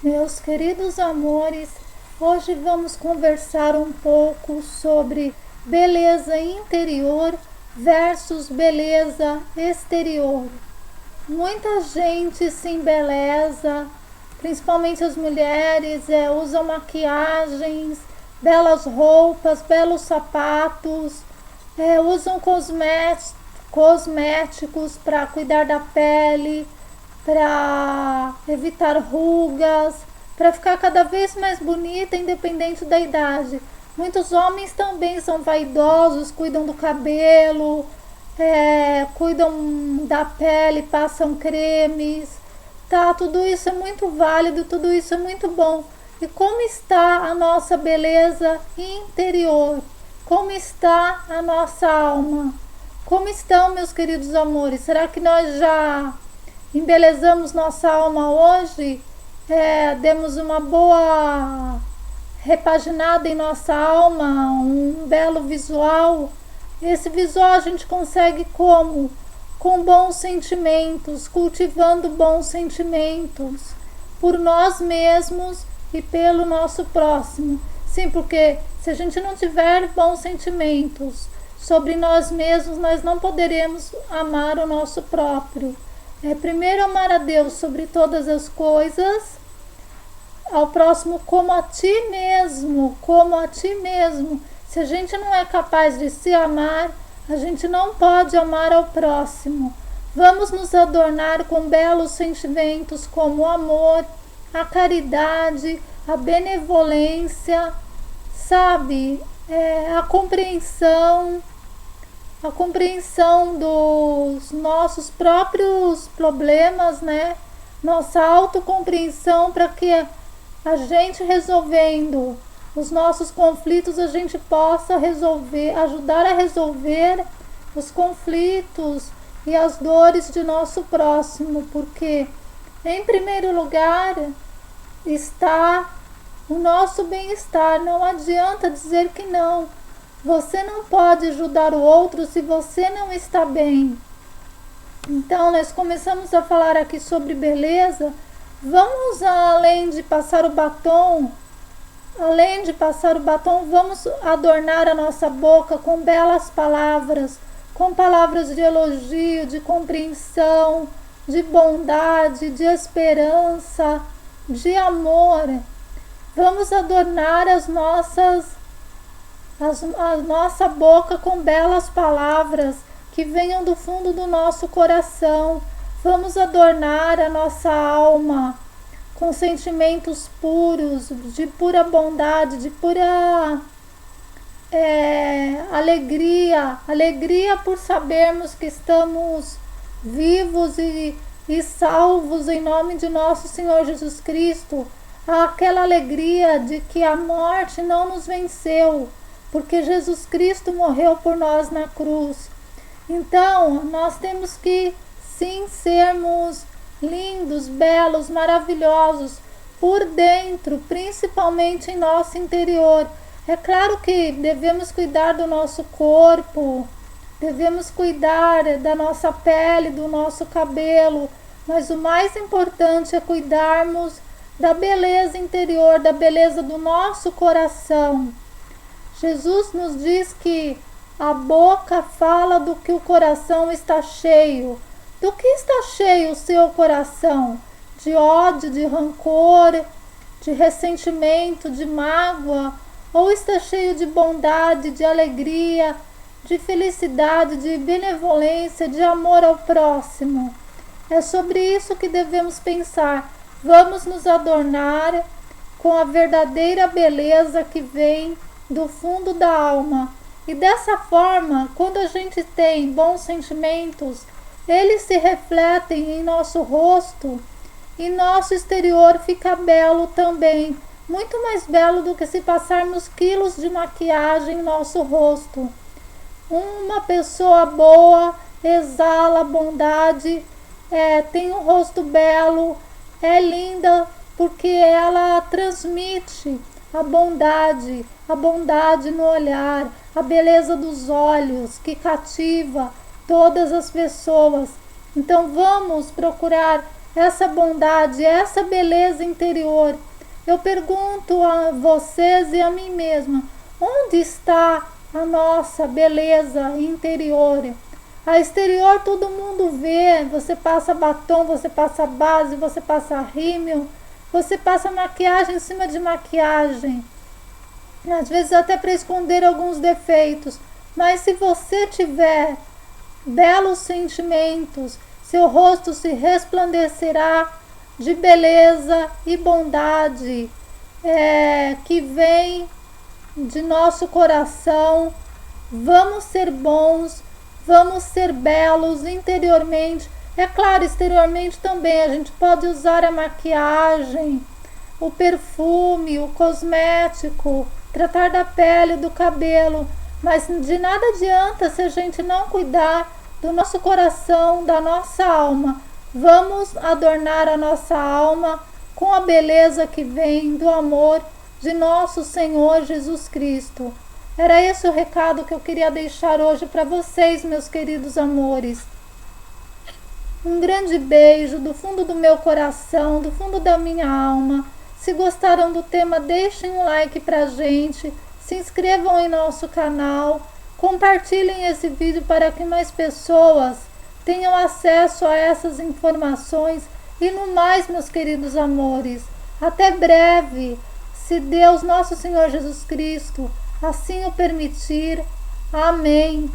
Meus queridos amores, hoje vamos conversar um pouco sobre beleza interior versus beleza exterior. Muita gente se embeleza, principalmente as mulheres, usam maquiagens, belas roupas, belos sapatos, usam cosméticos para cuidar da pele, para evitar rugas, para ficar cada vez mais bonita, independente da idade. Muitos homens também são vaidosos, cuidam do cabelo, cuidam da pele, passam cremes, tá? Tudo isso é muito válido, tudo isso é muito bom. E como está a nossa beleza interior? Como está a nossa alma? Como estão, meus queridos amores? Será que nós já embelezamos nossa alma hoje? Demos uma boa repaginada em nossa alma, um belo visual. Esse visual a gente consegue como? Com bons sentimentos, cultivando bons sentimentos por nós mesmos e pelo nosso próximo. Sim, porque se a gente não tiver bons sentimentos sobre nós mesmos, nós não poderemos amar o nosso próprio. Primeiro amar a Deus sobre todas as coisas, ao próximo como a ti mesmo, como a ti mesmo. Se a gente não é capaz de se amar, a gente não pode amar ao próximo. Vamos nos adornar com belos sentimentos como o amor, a caridade, a benevolência, sabe? A compreensão dos nossos próprios problemas, né? Nossa autocompreensão, para que a gente resolvendo os nossos conflitos, a gente possa ajudar a resolver os conflitos e as dores de nosso próximo, porque em primeiro lugar está o nosso bem-estar. Não adianta dizer que não. Você não pode ajudar o outro se você não está bem. Então, nós começamos a falar aqui sobre beleza. Vamos, além de passar o batom, vamos adornar a nossa boca com belas palavras, com palavras de elogio, de compreensão, de bondade, de esperança, de amor. Vamos adornar a nossa boca com belas palavras que venham do fundo do nosso coração. Vamos adornar a nossa alma com sentimentos puros, de pura bondade, de pura alegria por sabermos que estamos vivos e salvos em nome de nosso Senhor Jesus Cristo. Aquela alegria de que a morte não nos venceu, porque Jesus Cristo morreu por nós na cruz. Então, nós temos que sim sermos lindos, belos, maravilhosos por dentro, principalmente em nosso interior. É claro que devemos cuidar do nosso corpo, devemos cuidar da nossa pele, do nosso cabelo, mas o mais importante é cuidarmos da beleza interior, da beleza do nosso coração. Jesus nos diz que a boca fala do que o coração está cheio. Do que está cheio o seu coração? De ódio, de rancor, de ressentimento, de mágoa? Ou está cheio de bondade, de alegria, de felicidade, de benevolência, de amor ao próximo? É sobre isso que devemos pensar. Vamos nos adornar com a verdadeira beleza que vem do fundo da alma. E dessa forma, quando a gente tem bons sentimentos, eles se refletem em nosso rosto e nosso exterior fica belo também. Muito mais belo do que se passarmos quilos de maquiagem em nosso rosto. Uma pessoa boa exala bondade, tem um rosto belo, é linda porque ela transmite a bondade no olhar, a beleza dos olhos que cativa todas as pessoas. Então vamos procurar essa bondade, essa beleza interior. Eu pergunto a vocês e a mim mesma, onde está a nossa beleza interior? A exterior todo mundo vê, você passa batom, você passa base, você passa rímel, você passa maquiagem em cima de maquiagem, às vezes até para esconder alguns defeitos, mas se você tiver belos sentimentos, seu rosto se resplandecerá de beleza e bondade que vem de nosso coração. Vamos ser bons, vamos ser belos interiormente. É claro, exteriormente também a gente pode usar a maquiagem, o perfume, o cosmético, tratar da pele, do cabelo, mas de nada adianta se a gente não cuidar do nosso coração, da nossa alma. Vamos adornar a nossa alma com a beleza que vem do amor de nosso Senhor Jesus Cristo. Era esse o recado que eu queria deixar hoje para vocês, meus queridos amores. Um grande beijo do fundo do meu coração, do fundo da minha alma. Se gostaram do tema, deixem um like pra gente, se inscrevam em nosso canal, compartilhem esse vídeo para que mais pessoas tenham acesso a essas informações. E no mais, meus queridos amores, até breve, se Deus, nosso Senhor Jesus Cristo, assim o permitir. Amém.